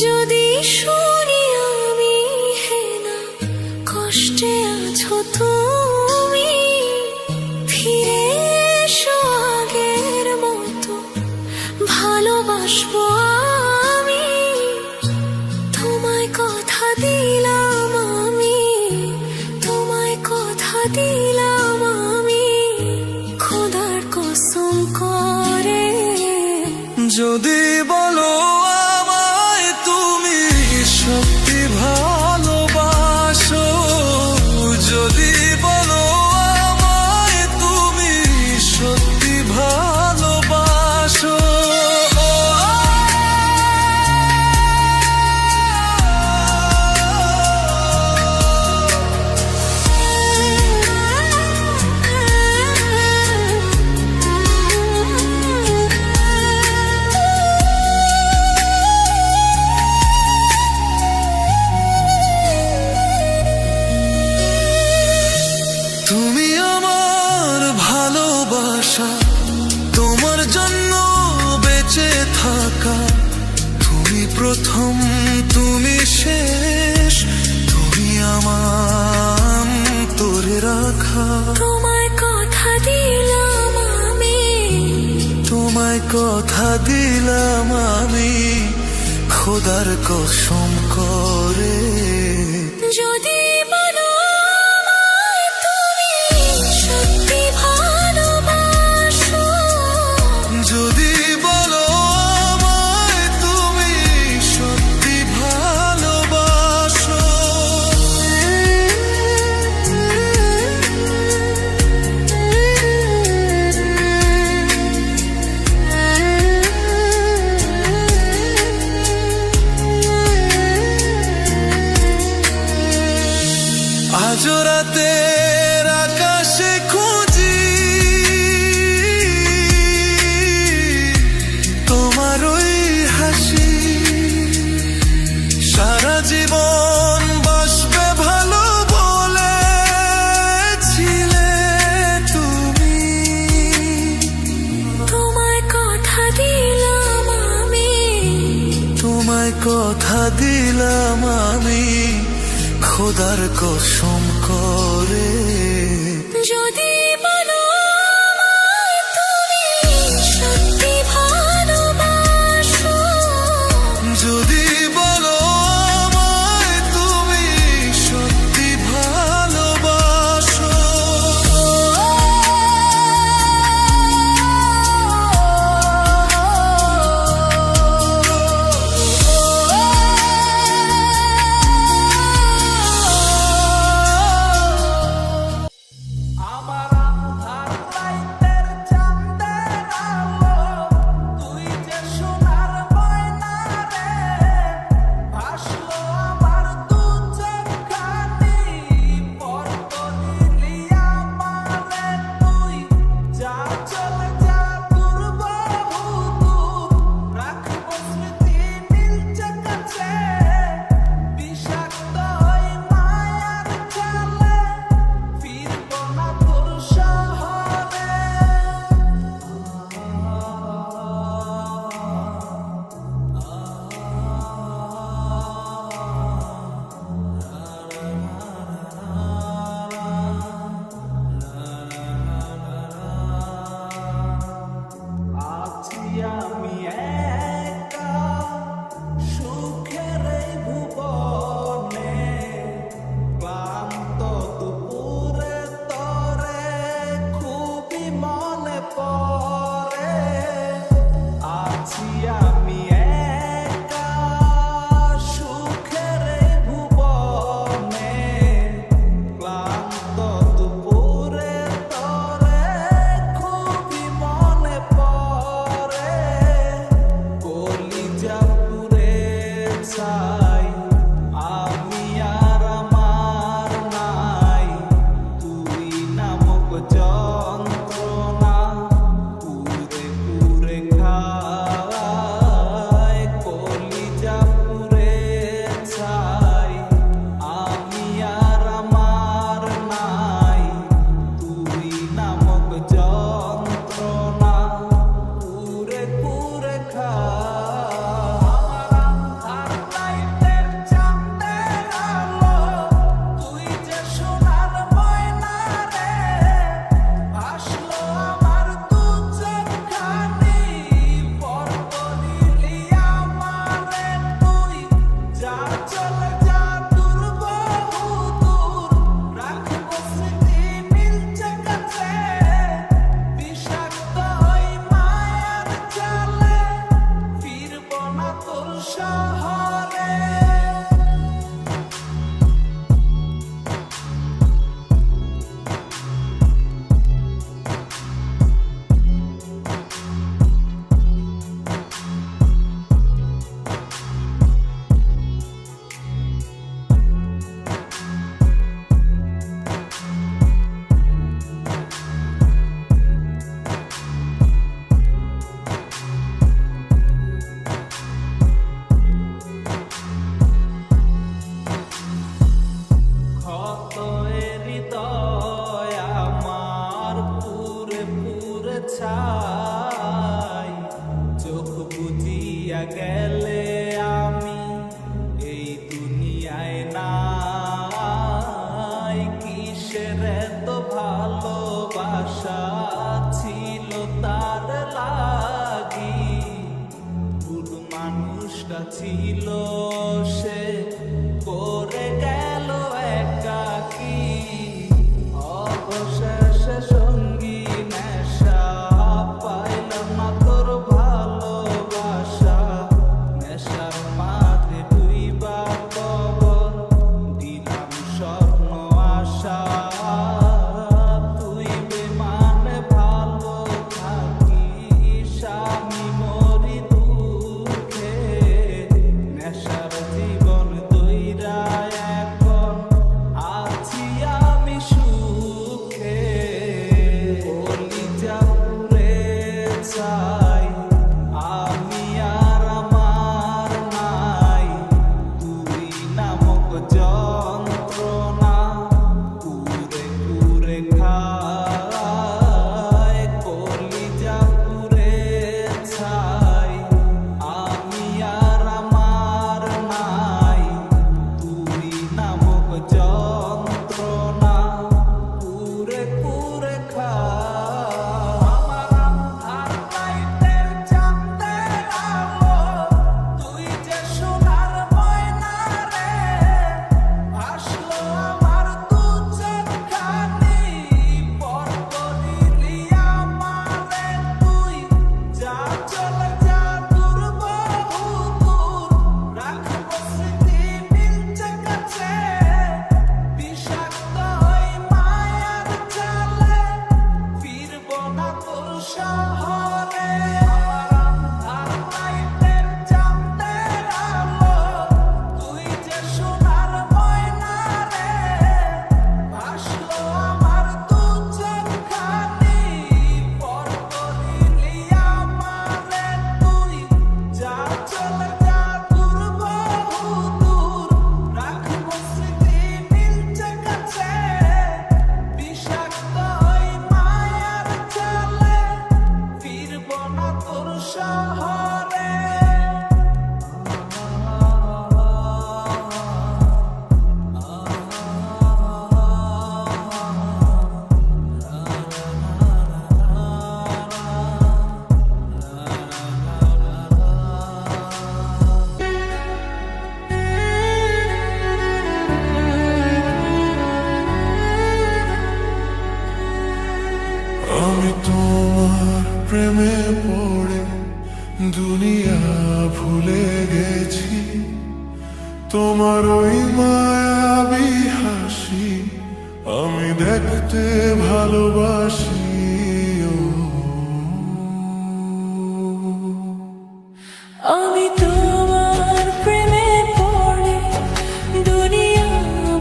যদি শুনি আমি হেনা কষ্টে আছো তুমি, ফিরে এসো আগের মতো ভালোবাসবো আমি। তোমায় কথা দিলাম আমি, তোমায় কথা দিলাম আমি, খোদার কসম করে। যদি বলো আমায় তুমি সত্যি ভালোবাসো, যদি বলো আমায় তুমি সত্যি ভালোবাসো, তুমি আমার ভালোবাসা, তোমার জন্য বেঁচে থাকা, তুমি প্রথম তুমি শেষ, তুমি আমার তোরে রাখা। তোমায় কথা দিলাম আমি, তোমায় কথা দিলাম আমি, খোদার কসম করে। যদি বলো আমায় তুমি সত্যি ভালোবাসো, যদি বলো আমায় তুমি সত্যি ভালোবাসো, আজ রাতের আকাশে খুঁজি তোমার ওই হাসি, সারা জীবন বাসবে ভালো বলেছিলে তুমি। তোমায় কথা দিলাম আমি, তোমায় কথা দিলাম আমি, খোদার কসম করে। যদি বলো আমায় তুমি সত্যি ভালোবাসো, যদি বলো আমায় তুমি সত্যি ভালোবাসো, আমার শহরে। ক্ষত হৃদয় আমার পুরে পুরে ছাই, চোখ বুজিয়া গেলে আমি এই দুনিয়ায় নাই। কিসের এত ভালোবাসা ছিল তার লাগি, ভুল মানুষটা ছিল সে, করে গেল একাকী। অবশেষে সঙ্গী নেশা, পাইলাম না তোর ভালোবাসা। নেশার মাঝে ডুইবা কবর দিলাম স্বপ্ন আশা। তুই বেমানে ভালো থাকিস, আমি মরি দুঃখে। নেশার জীবন দইরা এখন আছি আমি সুখে। কলিজা পুড়ে চাই আমি আর আমার নাই, তুই নামক যন্ত্রণা পুরে পুরে খায়। কলিজা পুড়ে চাই আমি আর আমার নাই, তুই নামক যন্ত্রণা পুরে পুরে খায়। আমার আন্ধার লাইটের চাঁদের আলো, তুই যে সোনার ময়না রে। আসলো আমার দু চোখখানি, পর করিলি আমারে তুই। যা চলে যা দূর বহু দূর, রাখবো স্মৃতি মিলছে কাছে। বিষাক্ত হই মায়ার জালে, ফিরবো না তোর শহরে। আমার আন্ধার লাইটের চাঁদের আলো, তুই যে সোনার ময়না রে। আসলো আমার দু চোখখানি, পর করিলি আমারে তুই। যা চলে যা দূর বহু দূর, রাখবো স্মৃতি মিলছে কাছে। বিষাক্ত হই মায়ার জালে, ফিরবো না তোর শহরে। আমি তোমার প্রেমে পড়ে দুনিয়া ভুলে গেছি। তোমার ওই মায়াবী হাসি আমি দেখতে ভালোবাসি। আমি তোমার প্রেমে পড়ে দুনিয়া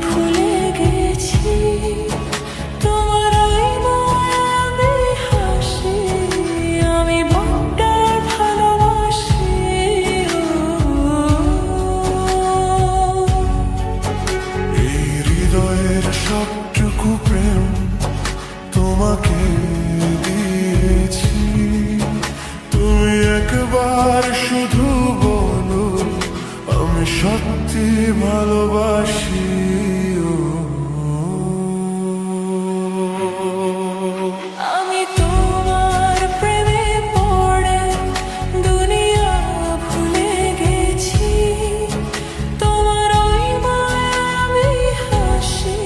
ভুলে গেছি। তোমার ওই মায়াবী হাসি আমি বড্ড ভালোবাসি। এই হৃদয়ের সবটুকু প্রেম তোমাকে দিয়েছি। তুমি একবার শুধু বলো আমি সত্যি ভালোবাসি। আমি তোমার প্রেমে পড়ে দুনিয়া ভুলে গেছি। তোমার ওই মায়াবী হাসি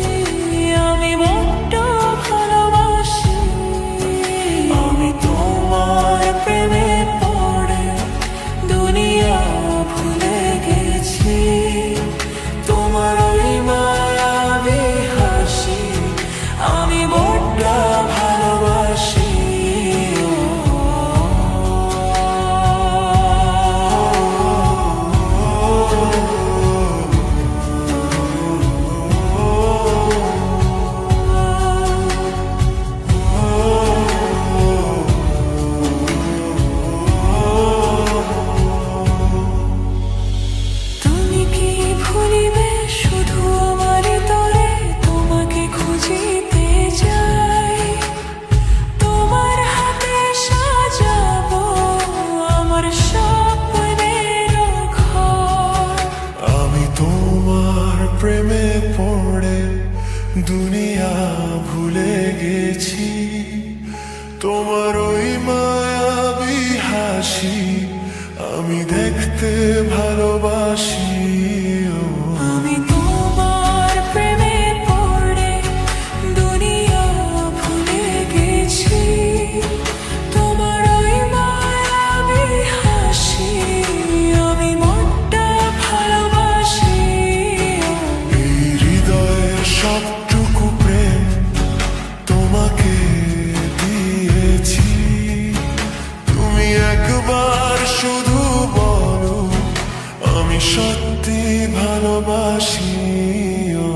আমি বড্ড ভালোবাসি। আমি তোমার প্রেমে পড়ে দুনিয়া ভুলে দুনিয়া ভুলে গেছি তোমার ওই মায়াবী হাসি আমি দেখতে ভালোবাসি ও আমি তোমার প্রেমে পড়ে দুনিয়া ভুলে গেছি তোমার ওই মায়াবী হাসি আমি মনটা ভালোবাসি এই হৃদয়ের সবটুকু প্রেম তোমাকে দিয়েছি তুমি একবার শুধু বলো আমি সত্যি ভালোবাসি ও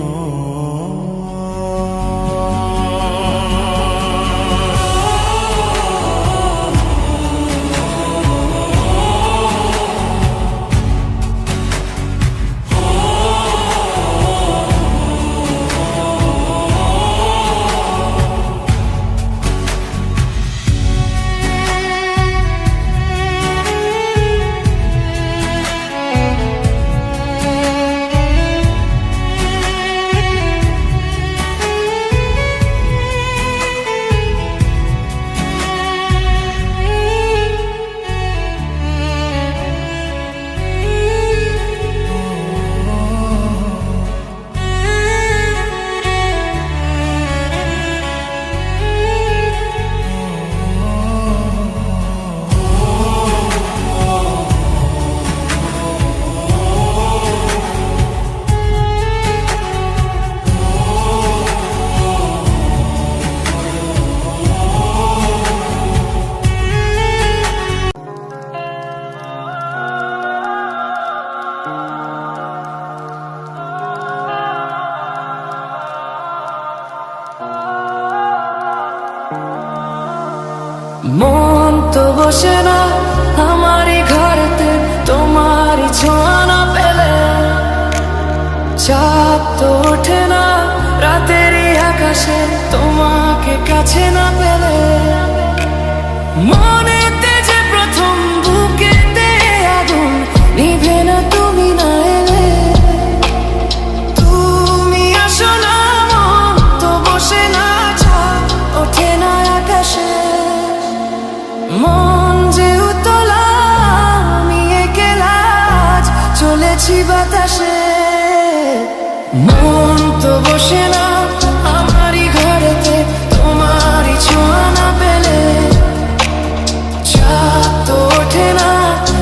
মন তো বসে না আমারই ঘরেতে তোমারই ছোঁয়া না পেলে চাঁদ তো ওঠে না রাতেরই আকাশে তোমাকে কাছে না পেলে মনেতে যে প্রথম বুকেতে আগুন নিভে না তুমি না এলে তুমি আসো না মন তো বসে না চাঁদ ওঠে না আকাশে মন যে উতলা আমি একলা আজ চলেছি বাতাসে মন তো বসে না আমারই ঘরেতে তোমারই ছোঁয়া না পেলে চাঁদ তো ওঠে না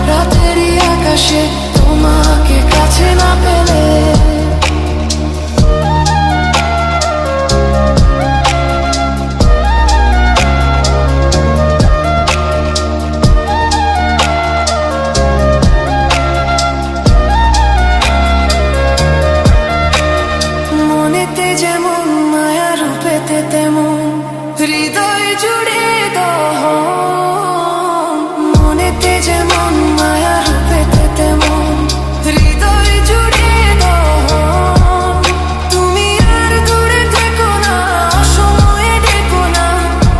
রাতেরই আকাশে তোমাকে কাছে না পেলে মনেতে যেমন মায়া রূপেতে তেমন হৃদয় জুড়ে দহন মনেতে যেমন মায়া রূপেতে তেমন হৃদয় জুড়ে দহন তুমি আর দূরে থেকো না অসময়ে ডেকো না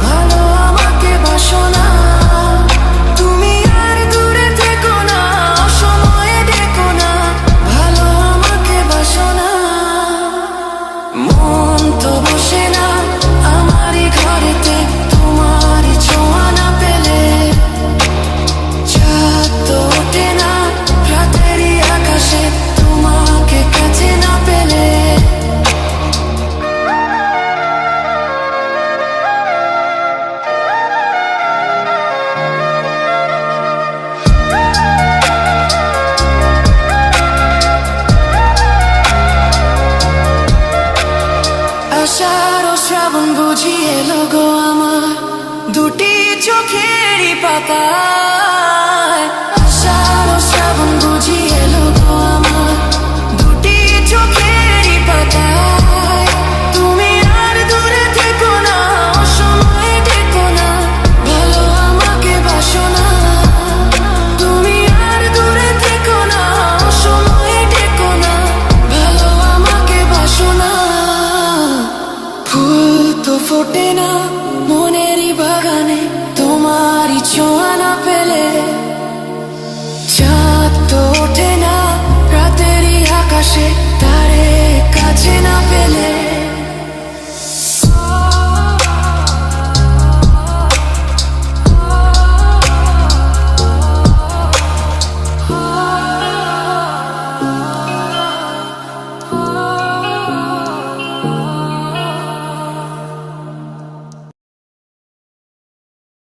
ভালো আমাকে বাসো না তুমি আর দূরে থেকো না অসময়ে ডেকো না ভালো আমাকে বাসো না মন তো বসে না আমারই ঘরেতে তোমারই ছোঁয়া না পেলে চাঁদ তো ওঠে না রাতেরই আকাশে তোমাকে কাছে না পেলে আষাঢ় ও শ্রাবণ বুঝি এলো গো আমার দুটি চোখেরই পাতায় আষাঢ় ও শ্রাবণ বুঝি এলো গো আমার দুটি চোখেরই পাতায় তুমি আর দূরে থেকো না অসময়ে ডেকো না ভালো আমাকে বাসো না তুমি আর দূরে থেকো না অসময়ে ডেকো না ভালো আমাকে বাসো না ফুল তো ফোটে না